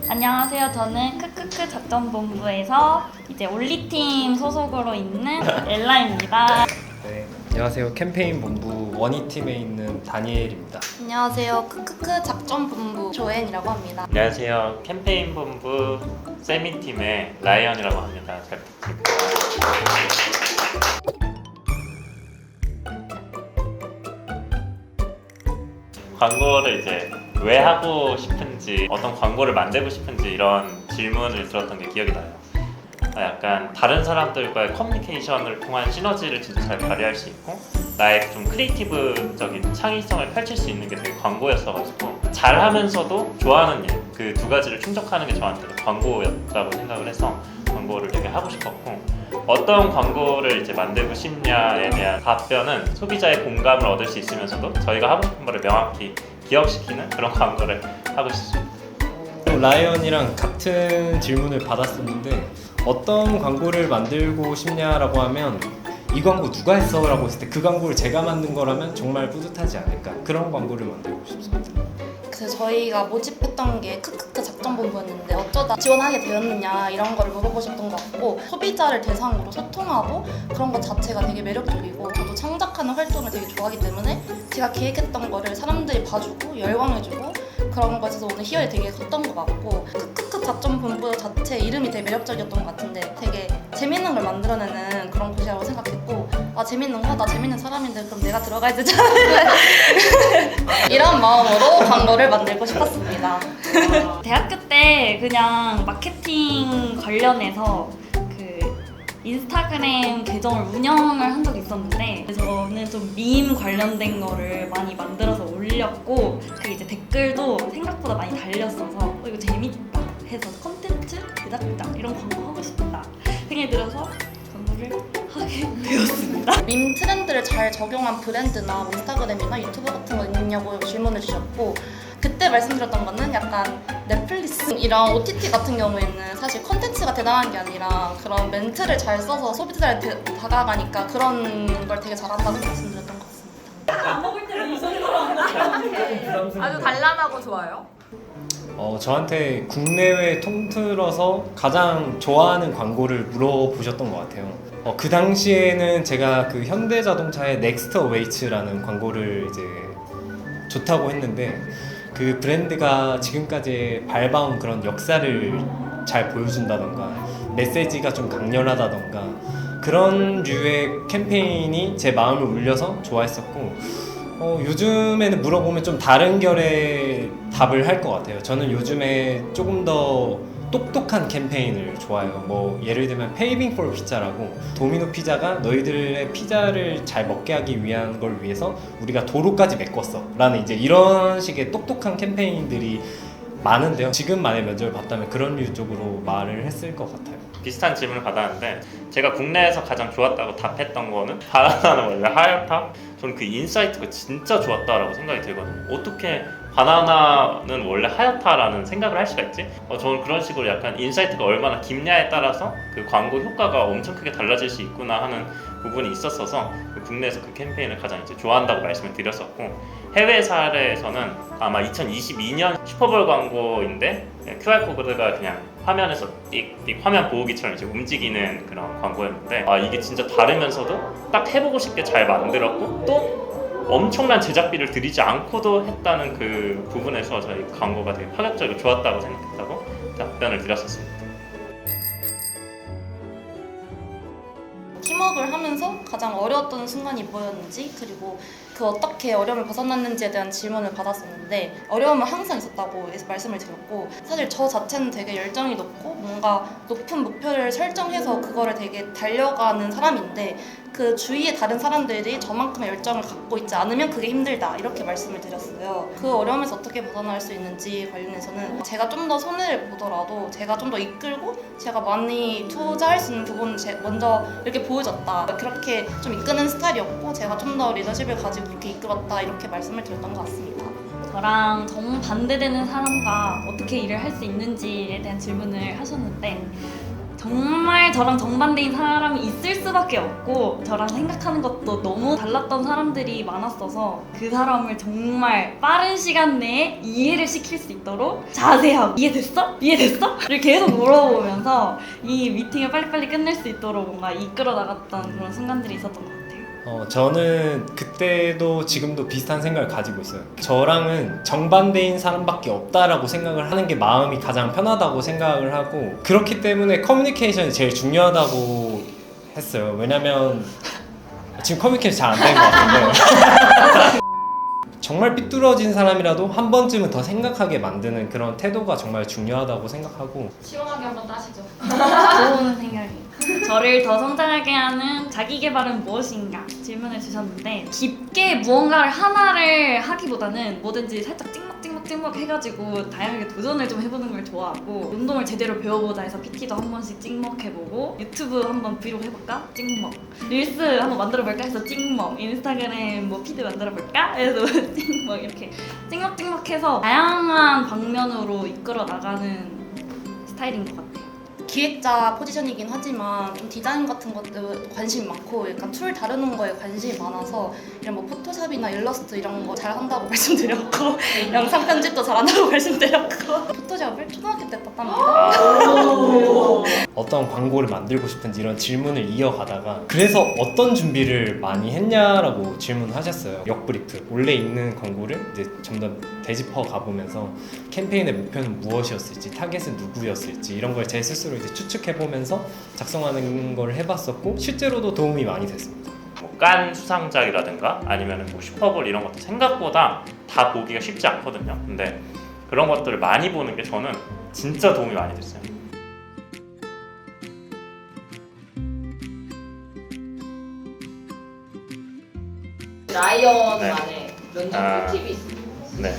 안녕하세요. 저는 크크크 작전본부에서 이제 올리팀 소속으로 있는 엘라입니다. 네, 안녕하세요. 캠페인 본부 원희팀에 있는 다니엘입니다. 안녕하세요. 크크크 작전본부 조앤이라고 합니다. 안녕하세요. 캠페인 본부 세미팀의 라이언이라고 합니다. 잘 부탁드립니다. 광고를 이제 왜 하고 싶은지, 어떤 광고를 만들고 싶은지 이런 질문을 들었던 게 기억이 나요. 약간 다른 사람들과의 커뮤니케이션을 통한 시너지를 진짜 잘 발휘할 수 있고 나의 좀 크리에이티브적인 창의성을 펼칠 수 있는 게 되게 광고였어가지고 잘하면서도 좋아하는 일, 그 두 가지를 충족하는 게 저한테는 광고였다고 생각을 해서 광고를 되게 하고 싶었고, 어떤 광고를 이제 만들고 싶냐에 대한 답변은 소비자의 공감을 얻을 수 있으면서도 저희가 하고 싶은 거를 명확히 기억시키는 그런 광고를 하고 싶습니다. 라이언이랑 같은 질문을 받았었는데 어떤 광고를 만들고 싶냐라고 하면 이 광고 누가 했어? 라고 했을 때 그 광고를 제가 만든 거라면 정말 뿌듯하지 않을까, 그런 광고를 만들고 싶습니다. 그래서 저희가 모집했던 게 크크크 작전본부였는데 어쩌다 지원하게 되었느냐 이런 거를 물어보셨던 것 같고, 소비자를 대상으로 소통하고 그런 것 자체가 되게 매력적이고 저도 창작하는 활동을 되게 좋아하기 때문에 제가 계획했던 거를 사람들이 봐주고 열광해주고 그런 것에서 오는 희열이 되게 컸던 것 같고, 크크크 작전본부 자체 이름이 되게 매력적이었던 것 같은데 되게 재밌는 걸 만들어내는 그런 곳이라고 생각했고, 아 재밌는 거? 나 재밌는 사람인데 그럼 내가 들어가야 되잖아 이런 마음으로 광고를 만들고 싶었습니다. 대학교 때 그냥 마케팅 관련해서 그 인스타그램 계정을 운영을 한 적이 있었는데 저는 좀 밈 관련된 거를 많이 만들어서 올렸고, 그 이제 댓글도 생각보다 많이 달렸어서 이거 재밌다 해서 컨텐츠 제작자 이런 광고 하고 싶다 생각이 들어서 광고를 하게 되었습니다. 밈 트렌드를 잘 적용한 브랜드나 인스타그램이나 유튜브 같은 거 있냐고 질문을 주셨고, 그때 말씀드렸던 거는 약간 넷플릭스이랑 OTT 같은 경우에는 사실 컨텐츠가 대단한 게 아니라 그런 멘트를 잘 써서 소비자한테 다가가니까 그런 걸 되게 잘한다고 말씀드렸던 것 같습니다. 아주 단란하고 좋아요. 저한테 국내외 통틀어서 가장 좋아하는 광고를 물어보셨던 것 같아요. 그 당시에는 제가 그 현대자동차의 넥스트 어웨이츠라는 광고를 이제 좋다고 했는데, 그 브랜드가 지금까지 밟아온 그런 역사를 잘 보여준다던가 메시지가 좀 강렬하다던가 그런 류의 캠페인이 제 마음을 울려서 좋아했었고, 요즘에는 물어보면 좀 다른 결의 답을 할 것 같아요. 저는 요즘에 조금 더 똑똑한 캠페인을 좋아해요. 뭐 예를 들면 페이빙 for 피자라고, 도미노 피자가 너희들의 피자를 잘 먹게 하기 위한 걸 위해서 우리가 도로까지 메꿨어 라는 이제 이런 식의 똑똑한 캠페인들이 많은데요. 지금만의 면접을 봤다면 그런 류 쪽으로 말을 했을 것 같아요. 비슷한 질문을 받았는데 제가 국내에서 가장 좋았다고 답했던 거는 바나나는 원래 하얗다? 저는 그 인사이트가 진짜 좋았다라고 생각이 들거든요. 어떻게 바나나는 원래 하얗다라는 생각을 할 수가 있지? 저는 그런 식으로 약간 인사이트가 얼마나 깊냐에 따라서 그 광고 효과가 엄청 크게 달라질 수 있구나 하는 부분이 있었어서 국내에서 그 캠페인을 가장 이제 좋아한다고 말씀을 드렸었고, 해외 사례에서는 아마 2022년 슈퍼볼 광고인데 QR코드가 그냥 화면에서 띡띡 화면 보호기처럼 이제 움직이는 그런 광고였는데, 이게 진짜 다르면서도 딱 해보고 싶게 잘 만들었고 또 엄청난 제작비를 들이지 않고도 했다는 그 부분에서 저희 광고가 되게 파격적이고 좋았다고 생각했다고 답변을 드렸었습니다. 팀워크를 하면서 가장 어려웠던 순간이 뭐였는지, 그리고 그 어떻게 어려움을 벗어났는지에 대한 질문을 받았었는데, 어려움은 항상 있었다고 말씀을 드렸고, 사실 저 자체는 되게 열정이 높고 뭔가 높은 목표를 설정해서 그거를 되게 달려가는 사람인데, 그 주위에 다른 사람들이 저만큼의 열정을 갖고 있지 않으면 그게 힘들다 이렇게 말씀을 드렸어요. 그 어려움에서 어떻게 벗어날 수 있는지 관련해서는 제가 좀 더 손해를 보더라도 제가 좀 더 이끌고 제가 많이 투자할 수 있는 부분을 먼저 이렇게 보여줬다, 그렇게 좀 이끄는 스타일이었고 제가 좀 더 리더십을 가지고 그렇게 이끌었다 이렇게 말씀을 드렸던 것 같습니다. 저랑 정반대되는 사람과 어떻게 일을 할 수 있는지에 대한 질문을 하셨는데, 정말 저랑 정반대인 사람이 있을 수밖에 없고 저랑 생각하는 것도 너무 달랐던 사람들이 많았어서 그 사람을 정말 빠른 시간 내에 이해를 시킬 수 있도록 자세하고 이해됐어? 이해됐어? 를 계속 물어보면서 이 미팅을 빨리빨리 끝낼 수 있도록 뭔가 이끌어 나갔던 그런 순간들이 있었던 것 같아요. 저는 그때도 지금도 비슷한 생각을 가지고 있어요. 저랑은 정반대인 사람밖에 없다라고 생각을 하는 게 마음이 가장 편하다고 생각을 하고, 그렇기 때문에 커뮤니케이션이 제일 중요하다고 했어요. 왜냐면 지금 커뮤니케이션 잘 안 되는 것 같은데 정말 삐뚤어진 사람이라도 한 번쯤은 더 생각하게 만드는 그런 태도가 정말 중요하다고 생각하고. 시원하게 한번 따시죠. 좋은 생각이에요. 저를 더 성장하게 하는 자기 개발은 무엇인가 질문을 주셨는데, 깊게 무언가를 하나를 하기보다는 뭐든지 살짝 찍먹 해가지고 다양하게 도전을 좀 해보는 걸 좋아하고, 운동을 제대로 배워보자 해서 PT도 한 번씩 찍먹해보고, 유튜브 한번 브이로그 해볼까? 찍먹. 릴스 한번 만들어볼까 해서 찍먹. 인스타그램 뭐 피드 만들어볼까? 해서 찍먹. 이렇게 찍먹해서 다양한 방면으로 이끌어 나가는 스타일인 것 같아요. 기획자 포지션이긴 하지만 좀 디자인 같은 것도 관심 많고 약간 툴 다루는 거에 관심이 많아서 이런 뭐 포토샵이나 일러스트 이런 거 잘한다고 말씀드렸고 영상 편집도 잘한다고 말씀드렸고 포토샵을 초등학교 때 땄답니다. 어떤 광고를 만들고 싶은지 이런 질문을 이어가다가, 그래서 어떤 준비를 많이 했냐라고 질문하셨어요. 역브리프, 원래 있는 광고를 이제 좀 더 되짚어 가보면서 캠페인의 목표는 무엇이었을지, 타겟은 누구였을지 이런 걸 제 스스로 이제 추측해보면서 작성하는 걸 해봤었고, 실제로도 도움이 많이 됐습니다. 뭐 깐 수상작이라든가 아니면 뭐 슈퍼볼 이런 것도 생각보다 다 보기가 쉽지 않거든요. 근데 그런 것들을 많이 보는 게 저는 진짜 도움이 많이 됐어요. 라이언만의 면접 꿀팁이 있습니다. 네.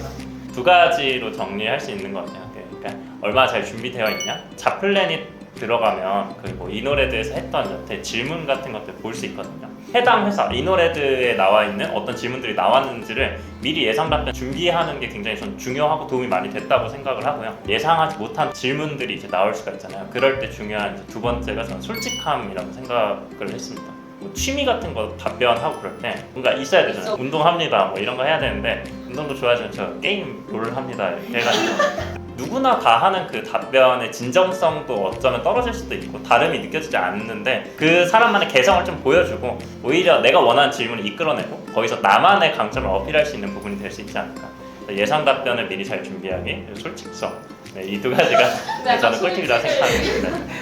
두 가지로 정리할 수 있는 것 같아요. 그러니까 얼마나 잘 준비되어 있냐? 자플랜이 들어가면 그 뭐 이노레드에서 했던 여태 질문 같은 것들 볼 수 있거든요. 해당 회사 이노레드에 나와 있는 어떤 질문들이 나왔는지를 미리 예상 답변 준비하는 게 굉장히 전 중요하고 도움이 많이 됐다고 생각을 하고요. 예상하지 못한 질문들이 이제 나올 수가 있잖아요. 그럴 때 중요한 이제 두 번째가 저는 솔직함이라고 생각을 했습니다. 뭐 취미 같은 거 답변하고 그럴 때 뭔가 있어야 되잖아요. 운동합니다 뭐 이런 거 해야 되는데, 운동도 좋아하지만 저 게임 롤 합니다 이렇게 해가지고 누구나 다 하는 그 답변의 진정성도 어쩌면 떨어질 수도 있고 다름이 느껴지지 않는데, 그 사람만의 개성을 좀 보여주고 오히려 내가 원하는 질문을 이끌어내고 거기서 나만의 강점을 어필할 수 있는 부분이 될 수 있지 않을까. 예상 답변을 미리 잘 준비하기, 그리고 솔직성, 이 두 가지가 저는 꿀팁이라고 생각합니다.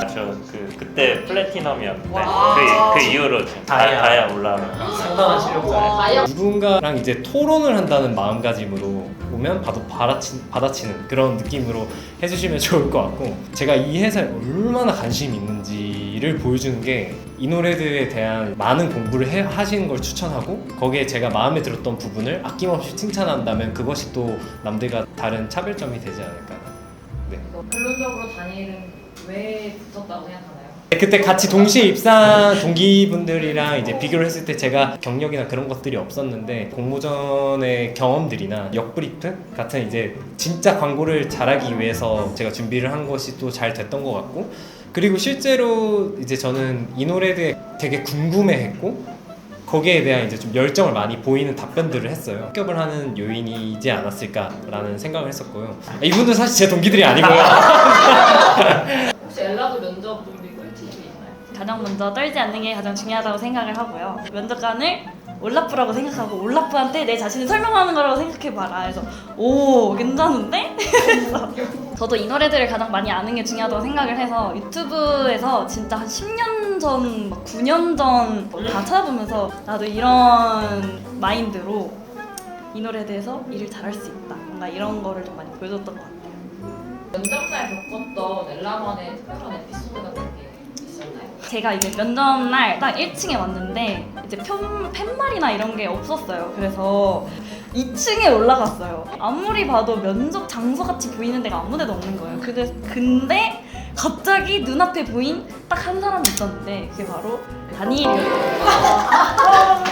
저 그때 플래티넘이었는데 그 이후로 지금 다이아 올라가고 상당한 실력자예요. 다이아 누군가랑 이제 토론을 한다는 마음가짐으로 보면 봐도 받아치는 그런 느낌으로 해주시면 좋을 것 같고, 제가 이 회사에 얼마나 관심이 있는지를 보여주는 게 이노레드에 대한 많은 공부를 하시는 걸 추천하고, 거기에 제가 마음에 들었던 부분을 아낌없이 칭찬한다면 그것이 또 남들과 다른 차별점이 되지 않을까. 네. 결론적으로 다니엘은 왜 붙었다고 생각하나요? 그때 같이 동시에 입사한 동기분들이랑 이제 비교를 했을 때 제가 경력이나 그런 것들이 없었는데, 공모전의 경험들이나 역브리프 같은 이제 진짜 광고를 잘하기 위해서 제가 준비를 한 것이 또 잘 됐던 것 같고, 그리고 실제로 이제 저는 이노레드에 되게 궁금해했고 거기에 대한 이제 좀 열정을 많이 보이는 답변들을 했어요. 합격을 하는 요인이지 않았을까라는 생각을 했었고요. 이분들 사실 제 동기들이 아니고요. 혹시 엘라도 면접 준비 꿀팁이 있나요? 가장 먼저 떨지 않는 게 가장 중요하다고 생각을 하고요. 면접관을 올라프라고 생각하고 올라프한테 내 자신을 설명하는 거라고 생각해봐라. 그래서 오 괜찮은데? 그래서 저도 이노레드를 가장 많이 아는 게 중요하다고 생각을 해서 유튜브에서 진짜 한 10년 전, 막 9년 전 다 찾아보면서 나도 이런 마인드로 이노레드에서 일을 잘할 수 있다. 뭔가 이런 거를 좀 많이 보여줬던 것 같아요. 면접날 겪었던 엘라만의 특별한 에피소드 같은 게 있었나요? 제가 이제 면접날 딱 1층에 왔는데 이제 팻말이나 이런 게 없었어요. 그래서 2층에 올라갔어요. 아무리 봐도 면접 장소같이 보이는 데가 아무 데도 없는 거예요. 근데 갑자기 눈앞에 보인 딱 한 사람이 있었는데 그게 바로 다니엘이었어요.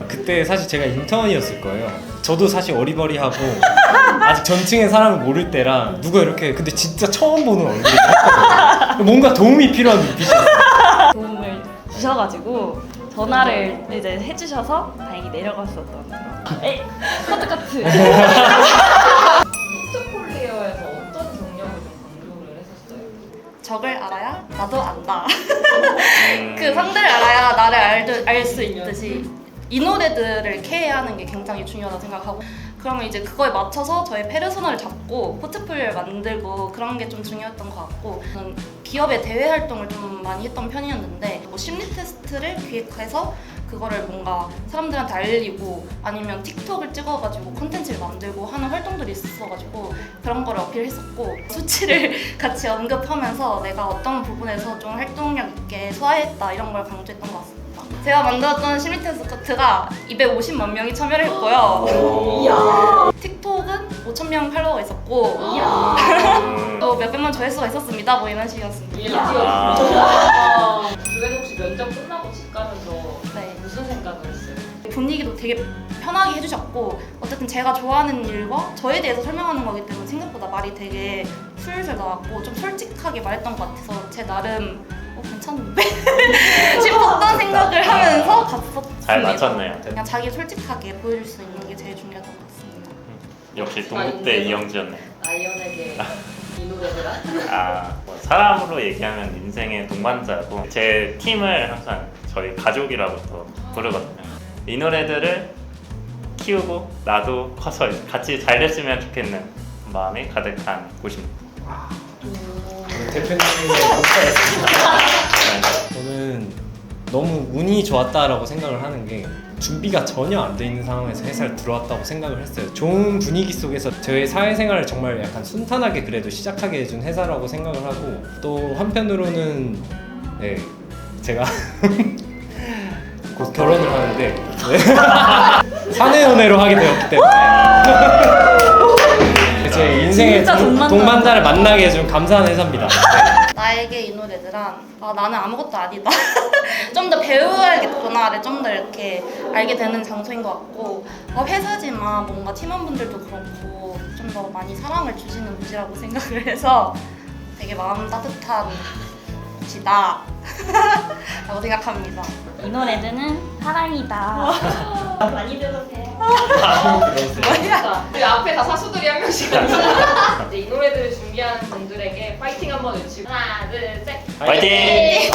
그때 사실 제가 인턴이었을 거예요. 저도 사실 어리버리하고 아직 전층의 사람을 모를 때라 누가 이렇게, 근데 진짜 처음 보는 얼굴이었거든요. 뭔가 도움이 필요한 눈빛이었어요. 도움을 주셔가지고 전화를 이제 해주셔서 다행히 내려갔었던 그런. 에이, 카트. 포트폴리오에서 어떤 경력을 좀 강조를 했었어요? 적을 알아야 나도 안다. 그 상대를 알아야 나를 알 수 있듯이 이 노래들을 캐하는 게 굉장히 중요하다고 생각하고, 그러면 이제 그거에 맞춰서 저의 페르소나를 잡고 포트폴리오를 만들고 그런 게 좀 중요했던 것 같고, 저는 기업의 대외 활동을 좀 많이 했던 편이었는데 뭐 심리 테스트를 기획해서 그거를 뭔가 사람들한테 알리고 아니면 틱톡을 찍어가지고 콘텐츠를 만들고 하는 활동들이 있었어가지고 그런 거를 어필했었고, 수치를 같이 언급하면서 내가 어떤 부분에서 좀 활동력 있게 소화했다 이런 걸 강조했던 것 같습니다. 제가 만들었던 심리 테스트가 250만 명이 참여를 했고요. 틱톡은 5,000명 팔로워가 있었고 또 몇백만 조회수가 있었습니다. 뭐 이런 식이었습니다. 주변 혹시 면접 끝나고 집 가면서 네. 무슨 생각을 했어요? 분위기도 되게 편하게 해주셨고, 어쨌든 제가 좋아하는 일과 저에 대해서 설명하는 거기 때문에 생각보다 말이 되게 술술 나왔고 좀 솔직하게 말했던 것 같아서 제 나름 괜찮은데? 싶었던 생각을 하면서 갔었습니다. 잘 맞췄네요. 그냥 자기 솔직하게 보여줄 수 있는 게 제일 중요했던 것 같습니다. 역시 동국대 이영지였네. 아이언에게 이 노래들아. 뭐 사람으로 얘기하면 인생의 동반자고, 제 팀을 항상 저희 가족이라고 또 부르거든요. 이 노래들을 키우고 나도 커서 같이 잘 됐으면 좋겠는 마음이 가득한 곳입니다. 대표님의 목표였습니다. 저는 너무 운이 좋았다라고 생각을 하는 게, 준비가 전혀 안 돼 있는 상황에서 회사를 들어왔다고 생각을 했어요. 좋은 분위기 속에서 저의 사회생활을 정말 약간 순탄하게 그래도 시작하게 해준 회사라고 생각을 하고, 또 한편으로는 네, 제가 곧 결혼을 하는데 사내 연애로 하게 되었기 때문에 제 인생의 진짜 동반자를 만나게 해준 감사한 회사입니다. 나에게 이 노래들은 나는 아무것도 아니다. 좀 더 배워야겠구나를 좀 더 이렇게 알게 되는 장소인 것 같고, 회사지만 뭔가 팀원분들도 그렇고 좀 더 많이 사랑을 주시는 곳이라고 생각을 해서 되게 마음 따뜻한 곳이다 라고 생각합니다. 이 노래들은 사랑이다. 많이 들으세요. 자, 우리 앞에 다 사수들이 한 명씩 앉아. 이제 이 노래들을 준비하는 분들에게 파이팅 한번 외치고 하나, 둘, 셋. 화이팅!